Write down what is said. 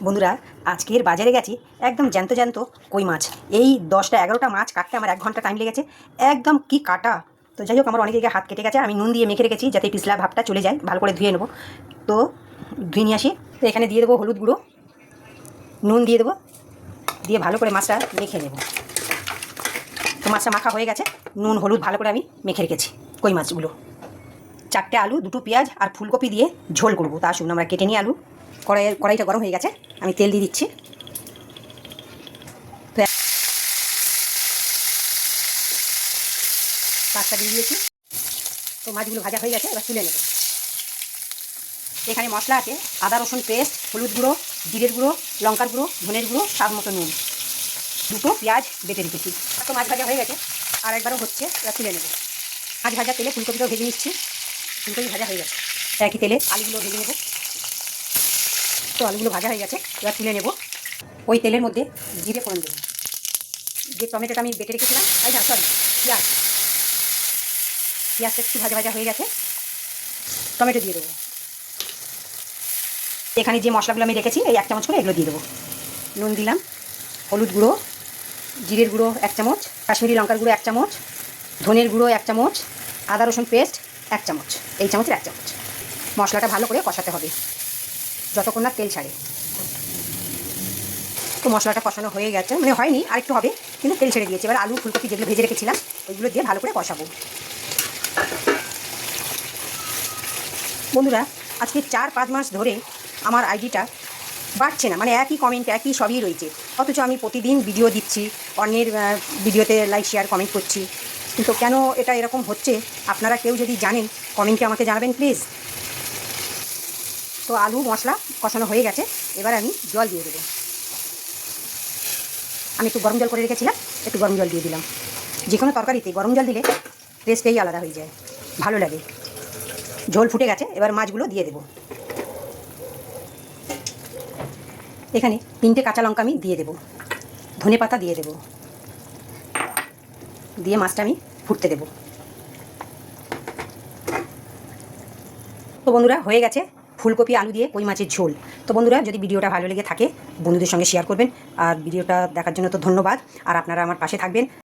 বন্ধুরা, আজকের বাজারে গেছি একদম জ্যান্ত জ্যান্ত কই মাছ। এই 10টা 11টা মাছ কাটতে আমার 1 ঘন্টা টাইম লেগেছে। একদম কি কাটা। তো যাই হোক, আমার অনেক জায়গায় হাত কেটে গেছে। আমি নুন দিয়ে মেখে রেখেছি যাতে পিছলা ভাবটা চলে যায়। ভালো করে ধুয়ে নেবো। তো ধুয়ে নিয়ে আসি। তো এখানে দিয়ে দেবো হলুদ গুঁড়ো, নুন দিয়ে দেবো, দিয়ে ভালো করে মাছটা মেখে নেব। তো মাছটা মাখা হয়ে গেছে। নুন হলুদ ভালো করে আমি মেখে রেখেছি কই মাছগুলো। 4টে আলু, 2টো পেঁয়াজ আর ফুলকপি দিয়ে ঝোল করবো। তা আসুন আমরা কেটে নিই আলু। কড়াইটা গরম হয়ে গেছে, আমি তেল দিয়ে দিচ্ছি। মাছটা দিয়ে দিয়েছি। তো মাছগুলো ভাজা হয়ে গেছে, এবার তুলে নেব। এখানে মশলা আছে আদা রসুন পেস্ট, হলুদ গুঁড়ো, জিরের গুঁড়ো, লঙ্কার গুঁড়ো, ধনের গুঁড়ো, স্বাদ মতো নুন, 2টো পেঁয়াজ বেটে রেখেছি। তো মাছ ভাজা হয়ে গেছে, আর একবারও হচ্ছে, এবার তুলে নেব। মাছ ভাজা তেলে ফুলকপিটাও ভেজে নিচ্ছি। ফুলকপি ভাজা হয়ে গেছে, একই তেলে আলুগুলো ভেজে নেব। তো আলুগুলো ভাজা হয়ে গেছে, এবার তুলে নেব। ওই তেলের মধ্যে জিরে ফোড়ন দেবো। যে টমেটোটা আমি বেটে রেখেছিলাম, পেঁয়াজটা একটু ভাজা ভাজা হয়ে গেছে, টমেটো দিয়ে দেবো। এখানে যে মশলাগুলো আমি রেখেছি এই 1 চামচ করে এগুলো দিয়ে দেবো। নুন দিলাম, হলুদ গুঁড়ো, জিরের গুঁড়ো 1 চামচ, কাশ্মীরি লঙ্কার গুঁড়ো 1 চামচ, ধনের গুঁড়ো 1 চামচ, আদা রসুন পেস্ট 1 চামচ, এই চামচের 1 চামচ। মশলাটা ভালো করে কষাতে হবে যতক্ষণ না তেল ছাড়ে। তো মশলাটা কষানো হয়ে গেছে, মানে হয়নি, আরেকটু হবে, কিন্তু তেল ছেড়ে দিয়েছে। এবার আলু ফুলকপি যেগুলো ভেজে রেখেছিলাম ওইগুলো দিয়ে ভালো করে কষাবো। বন্ধুরা, আজকে 4-5 মাস ধরে আমার আইডিটা বাড়ছে না, মানে একই কমেন্ট একই সবই রয়েছে। অথচ আমি প্রতিদিন ভিডিও দিচ্ছি, অন্যের ভিডিওতে লাইক শেয়ার কমেন্ট করছি, কিন্তু কেন এটা এরকম হচ্ছে আপনারা কেউ যদি জানেন কমেন্টে আমাকে জানাবেন প্লিজ। তো আলু মশলা কষানো হয়ে গেছে, এবার আমি জল দিয়ে দেবো। আমি একটু গরম জল করে রেখেছিলাম, একটু গরম জল দিয়ে দিলাম। যে কোনো তরকারিতে গরম জল দিলে টেস্টটাই আলাদা হয়ে যায়, ভালো লাগে। ঝোল ফুটে গেছে, এবার মাছগুলো দিয়ে দেবো। এখানে 3টে কাঁচা লঙ্কা আমি দিয়ে দেবো, ধনে পাতা দিয়ে দেবো, দিয়ে মাছটা আমি ফুটতে দেবো। তো বন্ধুরা, হয়ে গেছে ফুলকপি আলু দিয়ে কই মাছের ঝোল। তো বন্ধুরা, যদি ভিডিওটা ভালো লেগে থাকে বন্ধুদের সঙ্গে শেয়ার করবেন। আর ভিডিওটা দেখার জন্য তো ধন্যবাদ। আর আপনারা আমার পাশে থাকবেন।